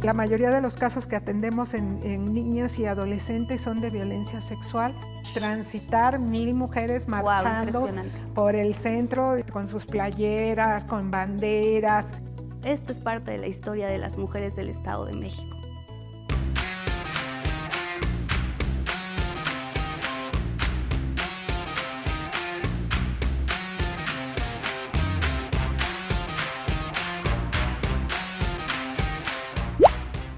La mayoría de los casos que atendemos en niñas y adolescentes son de violencia sexual. Transitar 1000 mujeres marchando por el centro con sus playeras, con banderas. Esto es parte de la historia de las mujeres del Estado de México.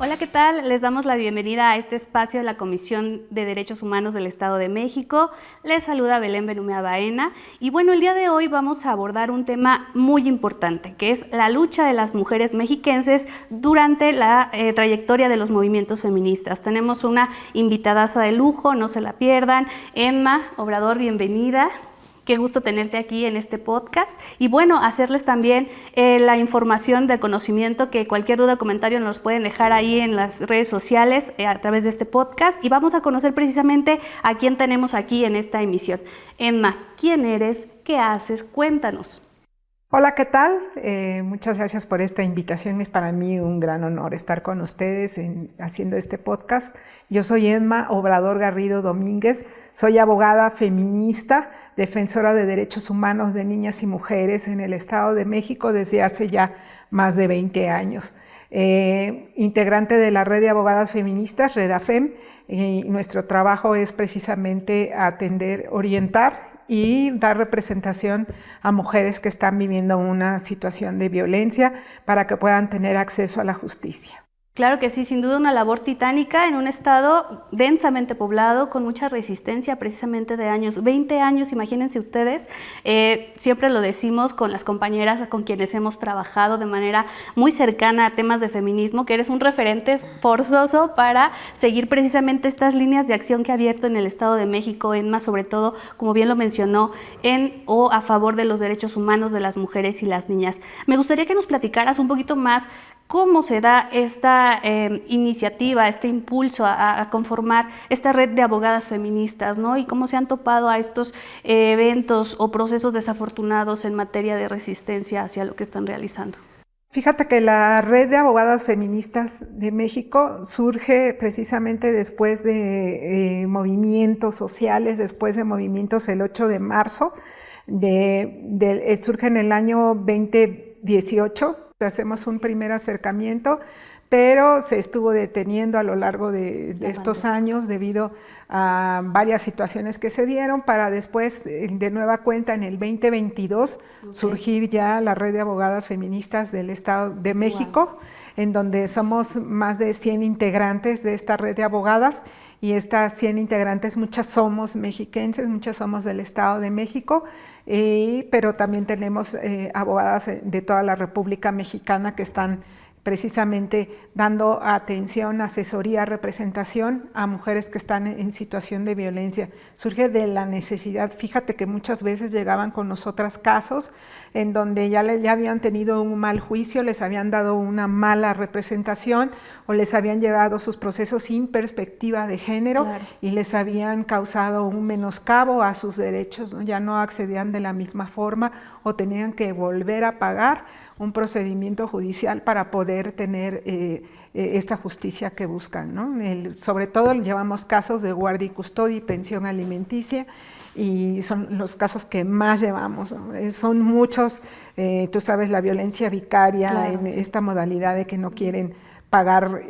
Hola, ¿qué tal? Les damos la bienvenida a este espacio de la Comisión de Derechos Humanos del Estado de México. Les saluda Belén Benumea Baena y bueno, el día de hoy vamos a abordar un tema muy importante, que es la lucha de las mujeres mexiquenses durante la trayectoria de los movimientos feministas. Tenemos una invitadaza de lujo, no se la pierdan. Emma Obrador, bienvenida. Qué gusto tenerte aquí en este podcast y bueno, hacerles también la información de conocimiento que cualquier duda o comentario nos pueden dejar ahí en las redes sociales a través de este podcast y vamos a conocer precisamente a quién tenemos aquí en esta emisión. Emma, ¿quién eres? ¿Qué haces? Cuéntanos. Hola, ¿qué tal? Muchas gracias por esta invitación. Es para mí un gran honor estar con ustedes haciendo este podcast. Yo soy Emma Obrador Garrido Domínguez, soy abogada feminista, defensora de derechos humanos de niñas y mujeres en el Estado de México desde hace ya más de 20 años. Integrante de la Red de Abogadas Feministas, REDAFEM, y nuestro trabajo es precisamente atender, orientar y dar representación a mujeres que están viviendo una situación de violencia para que puedan tener acceso a la justicia. Claro que sí, sin duda una labor titánica en un estado densamente poblado, con mucha resistencia precisamente de años, 20 años, imagínense ustedes, siempre lo decimos con las compañeras con quienes hemos trabajado de manera muy cercana a temas de feminismo, que eres un referente forzoso para seguir precisamente estas líneas de acción que ha abierto en el Estado de México, Emma, sobre todo, como bien lo mencionó, en o a favor de los derechos humanos de las mujeres y las niñas. Me gustaría que nos platicaras un poquito más cómo se da esta iniciativa, este impulso a conformar esta red de abogadas feministas, ¿no? Y cómo se han topado a estos eventos o procesos desafortunados en materia de resistencia hacia lo que están realizando. Fíjate que la Red de Abogadas Feministas de México surge precisamente después de movimientos sociales, después de movimientos el 8 de marzo, surge en el año 2018, hacemos un primer acercamiento, pero se estuvo deteniendo a lo largo de estos años debido a varias situaciones que se dieron para después, de nueva cuenta, en el 2022, surgir ya la Red de Abogadas Feministas del Estado de México, en donde somos más de 100 integrantes de esta red de abogadas y estas 100 integrantes, muchas somos mexiquenses, muchas somos del Estado de México, pero también tenemos abogadas de toda la República Mexicana que están precisamente dando atención, asesoría, representación a mujeres que están en situación de violencia. Surge de la necesidad, fíjate que muchas veces llegaban con nosotras casos en donde ya habían tenido un mal juicio, les habían dado una mala representación o les habían llevado sus procesos sin perspectiva de género, claro, y les habían causado un menoscabo a sus derechos, ¿no? Ya no accedían de la misma forma o tenían que volver a pagar un procedimiento judicial para poder tener esta justicia que buscan, ¿no? Sobre todo llevamos casos de guardia y custodia y pensión alimenticia y son los casos que más llevamos, ¿no? Son muchos, tú sabes, la violencia vicaria, claro, en esta modalidad de que no quieren pagar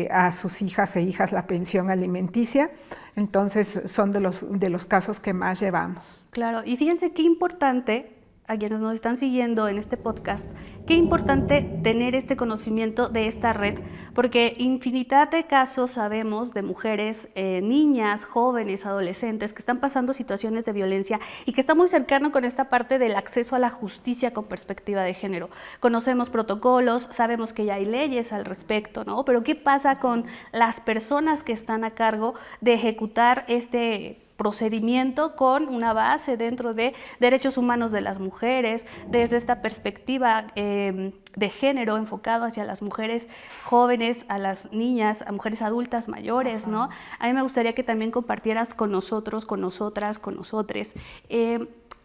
a sus hijas e hijas la pensión alimenticia, entonces son de los casos que más llevamos. Claro, y fíjense qué importante, a quienes nos están siguiendo en este podcast, qué importante tener este conocimiento de esta red, porque infinidad de casos sabemos de mujeres, niñas, jóvenes, adolescentes que están pasando situaciones de violencia y que está muy cercano con esta parte del acceso a la justicia con perspectiva de género. Conocemos protocolos, sabemos que ya hay leyes al respecto, ¿no? Pero ¿qué pasa con las personas que están a cargo de ejecutar este procedimiento con una base dentro de derechos humanos de las mujeres, desde esta perspectiva de género enfocado hacia las mujeres jóvenes, a las niñas, a mujeres adultas mayores, ¿no? A mí me gustaría que también compartieras con nosotros, con nosotras, con nosotres,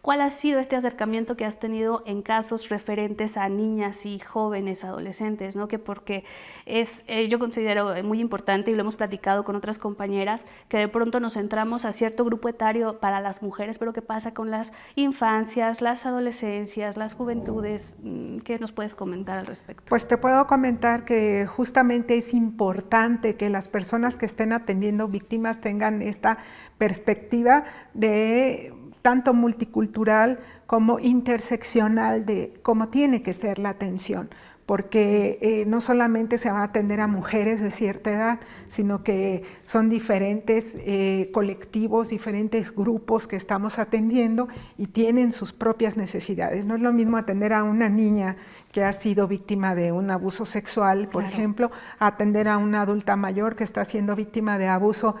¿Cuál ha sido este acercamiento que has tenido en casos referentes a niñas y jóvenes adolescentes, ¿no? Que porque yo considero muy importante, y lo hemos platicado con otras compañeras, que de pronto nos centramos a cierto grupo etario para las mujeres, pero ¿qué pasa con las infancias, las adolescencias, las juventudes? ¿Qué nos puedes comentar al respecto? Pues te puedo comentar que justamente es importante que las personas que estén atendiendo víctimas tengan esta perspectiva de tanto multicultural como interseccional de cómo tiene que ser la atención, porque no solamente se va a atender a mujeres de cierta edad, sino que son diferentes colectivos, diferentes grupos que estamos atendiendo y tienen sus propias necesidades. No es lo mismo atender a una niña que ha sido víctima de un abuso sexual, por ejemplo, a atender a una adulta mayor que está siendo víctima de abuso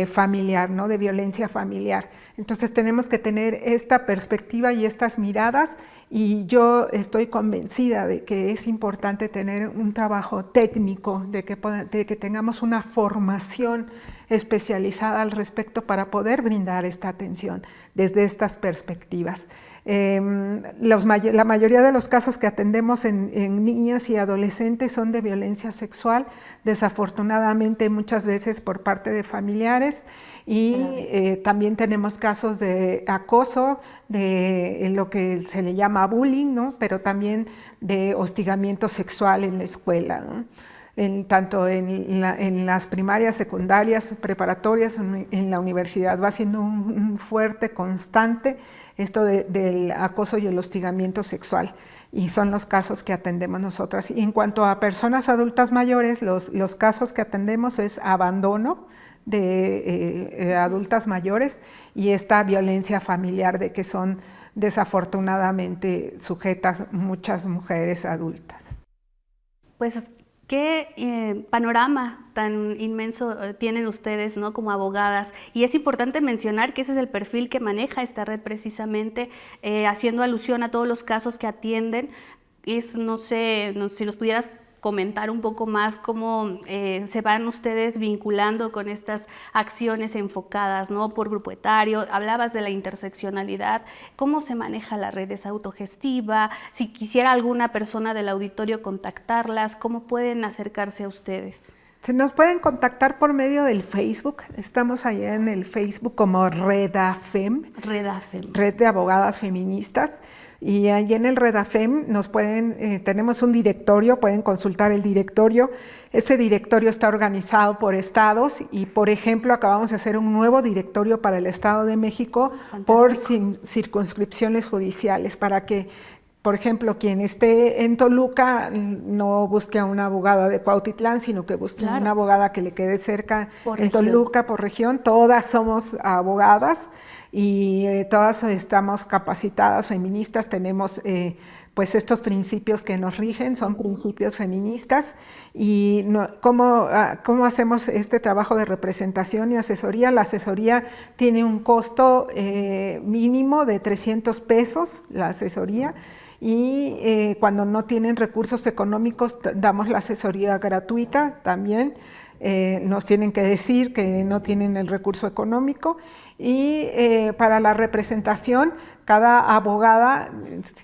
familiar, ¿no? De violencia familiar. Entonces tenemos que tener esta perspectiva y estas miradas, y yo estoy convencida de que es importante tener un trabajo técnico, de que tengamos una formación especializada al respecto para poder brindar esta atención desde estas perspectivas. La mayoría de los casos que atendemos en niñas y adolescentes son de violencia sexual, desafortunadamente muchas veces por parte de familiares, y también tenemos casos de acoso, de lo que se le llama bullying, ¿no? Pero también de hostigamiento sexual en la escuela, ¿no? Tanto en las primarias, secundarias, preparatorias, en la universidad. Va siendo un fuerte, constante esto del acoso y el hostigamiento sexual, y son los casos que atendemos nosotras. Y en cuanto a personas adultas mayores, los casos que atendemos es abandono de adultas mayores y esta violencia familiar de que son desafortunadamente sujetas muchas mujeres adultas. Pues qué panorama tan inmenso tienen ustedes, ¿no? Como abogadas, y es importante mencionar que ese es el perfil que maneja esta red precisamente, haciendo alusión a todos los casos que atienden. No sé si nos pudieras comentar un poco más cómo se van ustedes vinculando con estas acciones enfocadas, ¿no? Por grupo etario. Hablabas de la interseccionalidad, cómo se maneja la red, es autogestiva, si quisiera alguna persona del auditorio contactarlas, ¿cómo pueden acercarse a ustedes? Se nos pueden contactar por medio del Facebook. Estamos allá en el Facebook como Redafem, Red de Abogadas Feministas. Y allí en el Redafem tenemos un directorio, pueden consultar el directorio. Ese directorio está organizado por estados y, por ejemplo, acabamos de hacer un nuevo directorio para el Estado de México. Fantástico. Por circunscripciones judiciales, para que, por ejemplo, quien esté en Toluca no busque a una abogada de Cuautitlán, sino que busque una abogada que le quede cerca en Toluca, por región. Todas somos abogadas y todas estamos capacitadas, feministas, tenemos pues estos principios que nos rigen, son principios feministas. Y ¿cómo hacemos este trabajo de representación y asesoría? La asesoría tiene un costo mínimo de 300 pesos, la asesoría. Y cuando no tienen recursos económicos damos la asesoría gratuita también. Nos tienen que decir que no tienen el recurso económico. Y para la representación, cada abogada,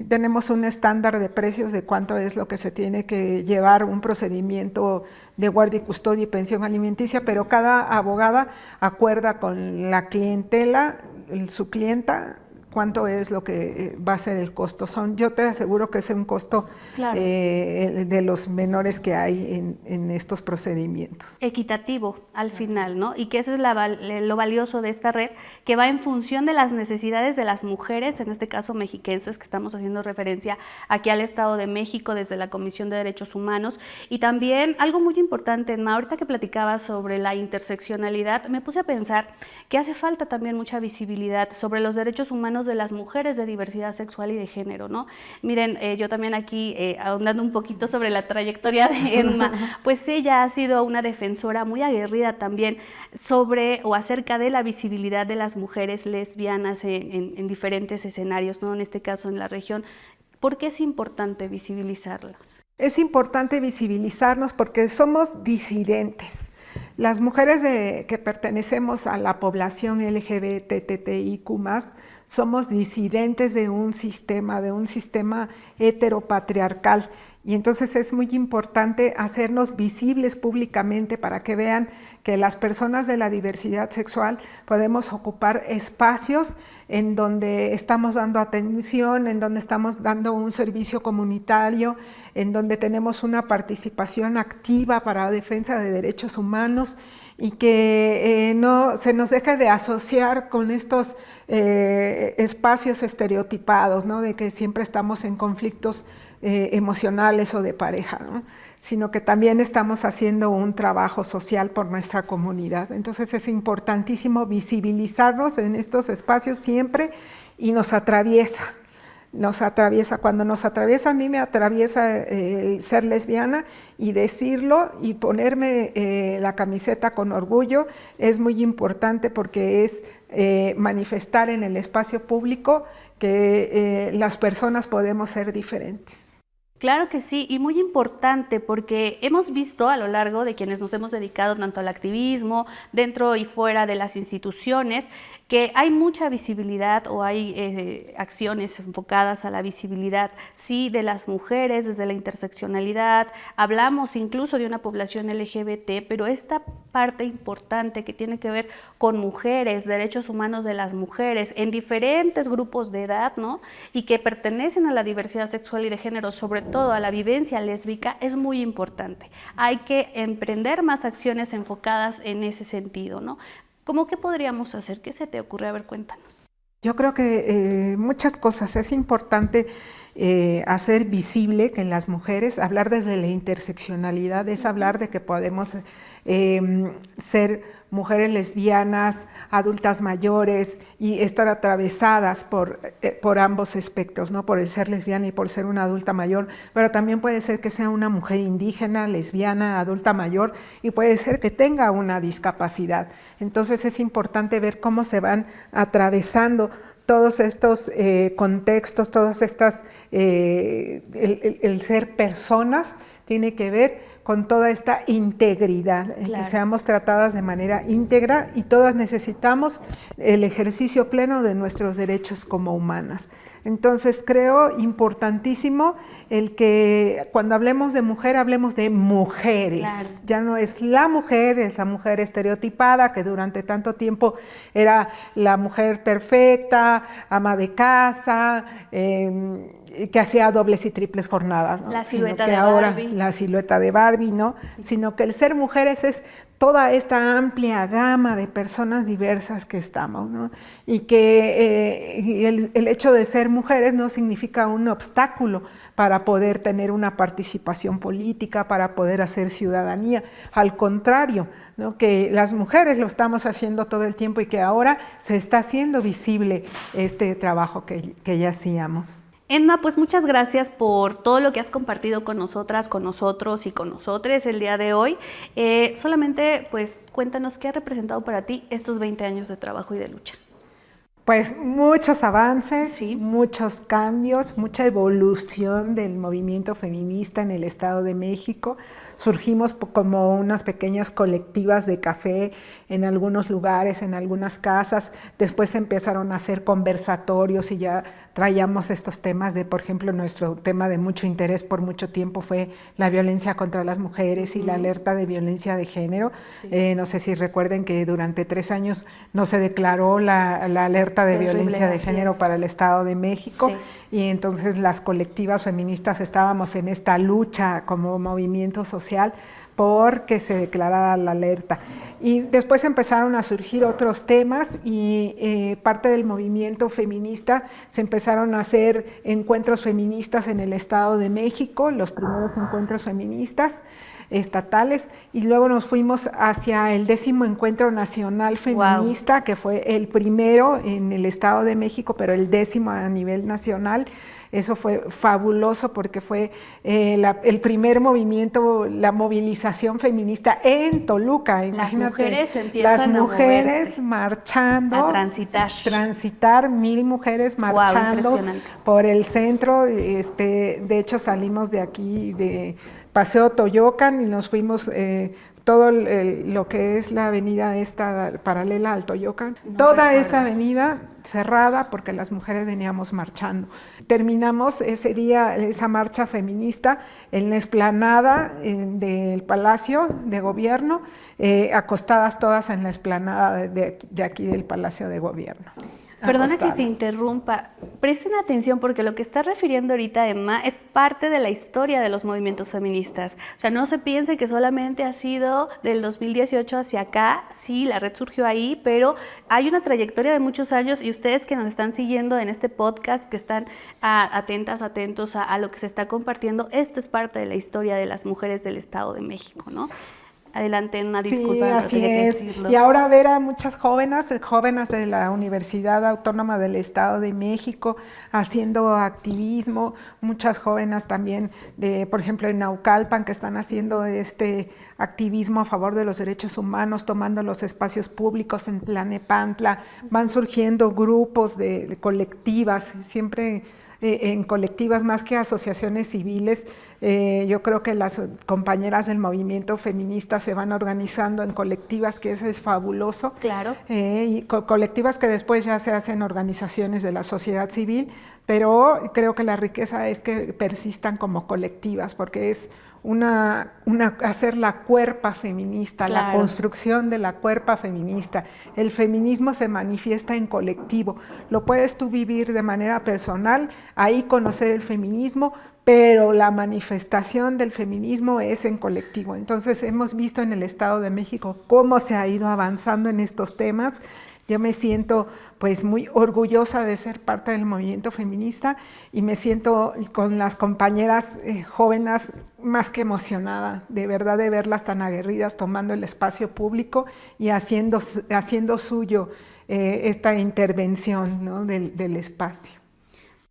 tenemos un estándar de precios de cuánto es lo que se tiene que llevar un procedimiento de guardia y custodia y pensión alimenticia, pero cada abogada acuerda con la clientela, su clienta, cuánto es lo que va a ser el costo. Yo te aseguro que es un costo de los menores que hay en estos procedimientos. Equitativo al final, ¿no? Y que eso es lo valioso de esta red, que va en función de las necesidades de las mujeres, en este caso mexiquenses, que estamos haciendo referencia aquí al Estado de México desde la Comisión de Derechos Humanos. Y también algo muy importante, Emma, ahorita que platicabas sobre la interseccionalidad, me puse a pensar que hace falta también mucha visibilidad sobre los derechos humanos de las mujeres de diversidad sexual y de género, ¿no? Miren, yo también aquí, ahondando un poquito sobre la trayectoria de Emma, pues ella ha sido una defensora muy aguerrida también sobre o acerca de la visibilidad de las mujeres lesbianas en diferentes escenarios, ¿no? En este caso en la región. ¿Por qué es importante visibilizarlas? Es importante visibilizarnos porque somos disidentes. Las mujeres que pertenecemos a la población LGBTTIQ+, somos disidentes de un sistema heteropatriarcal. Y entonces es muy importante hacernos visibles públicamente para que vean que las personas de la diversidad sexual podemos ocupar espacios en donde estamos dando atención, en donde estamos dando un servicio comunitario, en donde tenemos una participación activa para la defensa de derechos humanos y que no se nos deje de asociar con estos espacios estereotipados, ¿no? De que siempre estamos en conflictos emocionales o de pareja, ¿no? Sino que también estamos haciendo un trabajo social por nuestra comunidad. Entonces es importantísimo visibilizarnos en estos espacios siempre y nos atraviesa, cuando nos atraviesa, a mí me atraviesa el ser lesbiana y decirlo y ponerme la camiseta con orgullo es muy importante porque es manifestar en el espacio público que las personas podemos ser diferentes. Claro que sí, y muy importante porque hemos visto a lo largo de quienes nos hemos dedicado tanto al activismo, dentro y fuera de las instituciones, que hay mucha visibilidad o hay acciones enfocadas a la visibilidad, sí, de las mujeres, desde la interseccionalidad, hablamos incluso de una población LGBT, pero esta parte importante que tiene que ver con mujeres, derechos humanos de las mujeres, en diferentes grupos de edad, ¿no? Y que pertenecen a la diversidad sexual y de género, sobre todo a la vivencia lésbica, es muy importante. Hay que emprender más acciones enfocadas en ese sentido, ¿no? ¿Cómo qué podríamos hacer? ¿Qué se te ocurre? A ver, cuéntanos. Yo creo que muchas cosas. Es importante hacer visible que en las mujeres, hablar desde la interseccionalidad, es hablar de que podemos ser mujeres lesbianas, adultas mayores y estar atravesadas por ambos espectros, ¿no? Por el ser lesbiana y por ser una adulta mayor, pero también puede ser que sea una mujer indígena, lesbiana, adulta mayor y puede ser que tenga una discapacidad. Entonces es importante ver cómo se van atravesando todos estos contextos, todas estas, el ser personas tiene que ver con toda esta integridad, en que seamos tratadas de manera íntegra y todas necesitamos el ejercicio pleno de nuestros derechos como humanas. Entonces creo importantísimo el que cuando hablemos de mujer, hablemos de mujeres. Claro. Ya no es la mujer estereotipada que durante tanto tiempo era la mujer perfecta, ama de casa, que hacía dobles y triples jornadas, ¿no? La silueta de Barbie. La silueta de Barbie, ¿no? Sí. Sino que el ser mujeres es toda esta amplia gama de personas diversas que estamos, ¿no? Y que el hecho de ser mujeres no significa un obstáculo para poder tener una participación política, para poder hacer ciudadanía. Al contrario, ¿no? Que las mujeres lo estamos haciendo todo el tiempo y que ahora se está haciendo visible este trabajo que ya hacíamos. Edna, pues muchas gracias por todo lo que has compartido con nosotras, con nosotros y con nosotres el día de hoy. Solamente, pues, cuéntanos qué ha representado para ti estos 20 años de trabajo y de lucha. Pues muchos avances, sí, muchos cambios, mucha evolución del movimiento feminista en el Estado de México. Surgimos como unas pequeñas colectivas de café en algunos lugares, en algunas casas. Después empezaron a hacer conversatorios y ya traíamos estos temas de, por ejemplo, nuestro tema de mucho interés por mucho tiempo fue la violencia contra las mujeres y la alerta de violencia de género. Sí. No sé si recuerden que durante 3 años no se declaró la alerta de violencia de género para el Estado de México. Sí. Y entonces las colectivas feministas estábamos en esta lucha como movimiento social porque se declarara la alerta. Y después empezaron a surgir otros temas y parte del movimiento feminista se empezaron a hacer encuentros feministas en el Estado de México, los primeros encuentros feministas estatales, y luego nos fuimos hacia el 10º Encuentro Nacional Feminista, wow, que fue el primero en el Estado de México, pero el 10º a nivel nacional. Eso fue fabuloso porque fue el primer movimiento, la movilización feminista en Toluca. Imagínate, las mujeres marchando, a transitar 1000 mujeres marchando, wow, por el centro. De hecho salimos de aquí de Paseo Toyocan y nos fuimos todo lo que es la avenida esta paralela al Toyocan, No toda recuerdo. esa avenida cerrada porque las mujeres veníamos marchando. Terminamos ese día esa marcha feminista en la explanada del Palacio de Gobierno, acostadas todas en la explanada de aquí del Palacio de Gobierno. Perdona que te Acostadas. interrumpa. Presten atención porque lo que está refiriendo ahorita Emma es parte de la historia de los movimientos feministas. O sea, no se piense que solamente ha sido del 2018 hacia acá. Sí, la red surgió ahí, pero hay una trayectoria de muchos años y ustedes que nos están siguiendo en este podcast, que están atentos a lo que se está compartiendo, esto es parte de la historia de las mujeres del Estado de México, ¿no? Adelante, una disculpa, Sí, pero así tenía que es. decirlo. Y ahora ver a muchas jóvenes de la Universidad Autónoma del Estado de México haciendo activismo, muchas jóvenes también por ejemplo, en Naucalpan, que están haciendo este activismo a favor de los derechos humanos, tomando los espacios públicos en Tlalnepantla. Van surgiendo grupos de colectivas, siempre en colectivas más que asociaciones civiles. Yo creo que las compañeras del movimiento feminista se van organizando en colectivas, que eso es fabuloso. Claro. Y colectivas que después ya se hacen organizaciones de la sociedad civil, pero creo que la riqueza es que persistan como colectivas, porque es hacer la cuerpa feminista, Claro. la construcción de la cuerpa feminista. El feminismo se manifiesta en colectivo, lo puedes tú vivir de manera personal, ahí conocer el feminismo, pero la manifestación del feminismo es en colectivo. Entonces hemos visto en el Estado de México cómo se ha ido avanzando en estos temas. Yo me siento pues muy orgullosa de ser parte del movimiento feminista y me siento con las compañeras jóvenes más que emocionada, de verdad, de verlas tan aguerridas tomando el espacio público y haciendo suyo esta intervención, ¿no?, del espacio.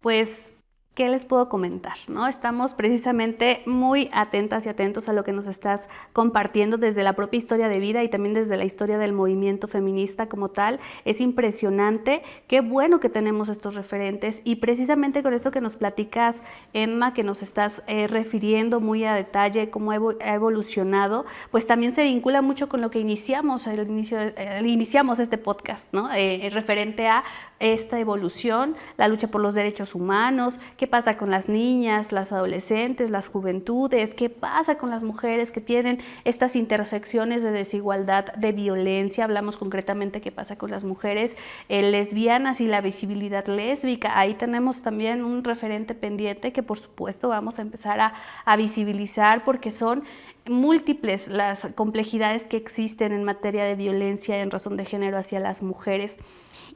Pues, ¿qué les puedo comentar, no? Estamos precisamente muy atentas y atentos a lo que nos estás compartiendo desde la propia historia de vida y también desde la historia del movimiento feminista como tal. Es impresionante, qué bueno que tenemos estos referentes y precisamente con esto que nos platicas, Emma, que nos estás refiriendo muy a detalle cómo ha evolucionado, pues también se vincula mucho con lo que iniciamos este podcast, ¿no? Referente a esta evolución, la lucha por los derechos humanos, qué pasa con las niñas, las adolescentes, las juventudes, qué pasa con las mujeres que tienen estas intersecciones de desigualdad, de violencia. Hablamos concretamente qué pasa con las mujeres lesbianas y la visibilidad lésbica. Ahí tenemos también un referente pendiente que por supuesto vamos a empezar a visibilizar, porque son múltiples las complejidades que existen en materia de violencia en razón de género hacia las mujeres.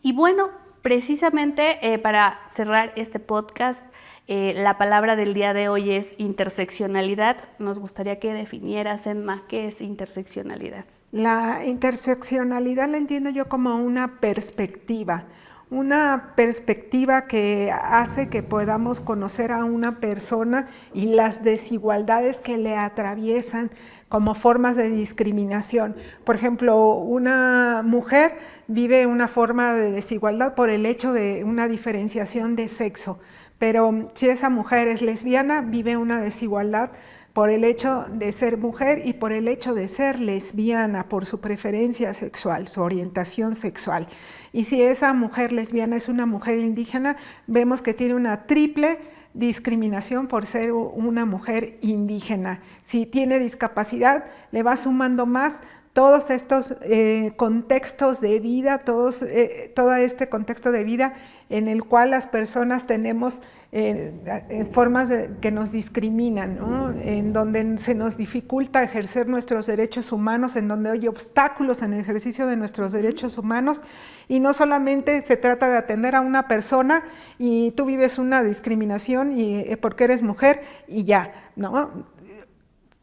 Y bueno, precisamente para cerrar este podcast, la palabra del día de hoy es interseccionalidad. Nos gustaría que definieras, Emma, ¿qué es interseccionalidad? La interseccionalidad la entiendo yo como una perspectiva que hace que podamos conocer a una persona y las desigualdades que le atraviesan como formas de discriminación. Por ejemplo, una mujer vive una forma de desigualdad por el hecho de una diferenciación de sexo, pero si esa mujer es lesbiana, vive una desigualdad por el hecho de ser mujer y por el hecho de ser lesbiana, por su preferencia sexual, su orientación sexual. Y si esa mujer lesbiana es una mujer indígena, vemos que tiene una triple discriminación por ser una mujer indígena. Si tiene discapacidad, le va sumando más todos estos contextos de vida, todo este contexto de vida en el cual las personas tenemos formas que nos discriminan, ¿no?, en donde se nos dificulta ejercer nuestros derechos humanos, en donde hay obstáculos en el ejercicio de nuestros derechos humanos, y no solamente se trata de atender a una persona y tú vives una discriminación porque eres mujer y ya, ¿no?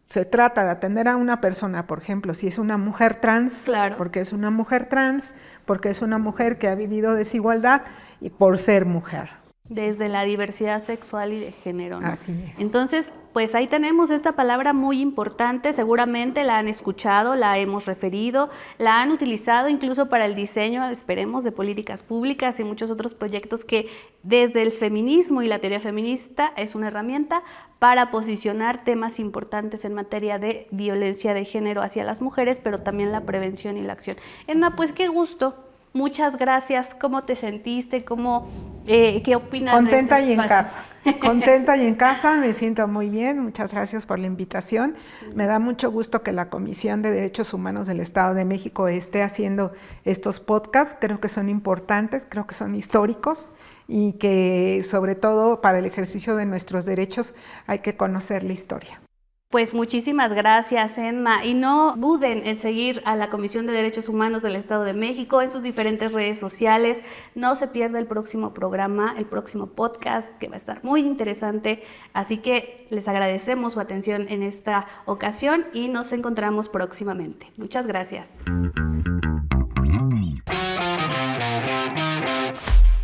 Se trata de atender a una persona, por ejemplo, si es una mujer trans, claro, porque es una mujer trans, porque es una mujer que ha vivido desigualdad y por ser mujer. Desde la diversidad sexual y de género, ¿no? Así es. Entonces, pues ahí tenemos esta palabra muy importante, seguramente la han escuchado, la hemos referido, la han utilizado incluso para el diseño, esperemos, de políticas públicas y muchos otros proyectos que desde el feminismo y la teoría feminista es una herramienta para posicionar temas importantes en materia de violencia de género hacia las mujeres, pero también la prevención y la acción. Edna, pues qué gusto. Muchas gracias. ¿Cómo te sentiste? ¿Qué opinas Contenta de este y en espacio? casa. Contenta y en casa, me siento muy bien. Muchas gracias por la invitación. Me da mucho gusto que la Comisión de Derechos Humanos del Estado de México esté haciendo estos podcasts. Creo que son importantes, creo que son históricos y que sobre todo para el ejercicio de nuestros derechos hay que conocer la historia. Pues muchísimas gracias, Emma, y no duden en seguir a la Comisión de Derechos Humanos del Estado de México en sus diferentes redes sociales. No se pierda el próximo programa, el próximo podcast, que va a estar muy interesante, así que les agradecemos su atención en esta ocasión y nos encontramos próximamente. Muchas gracias.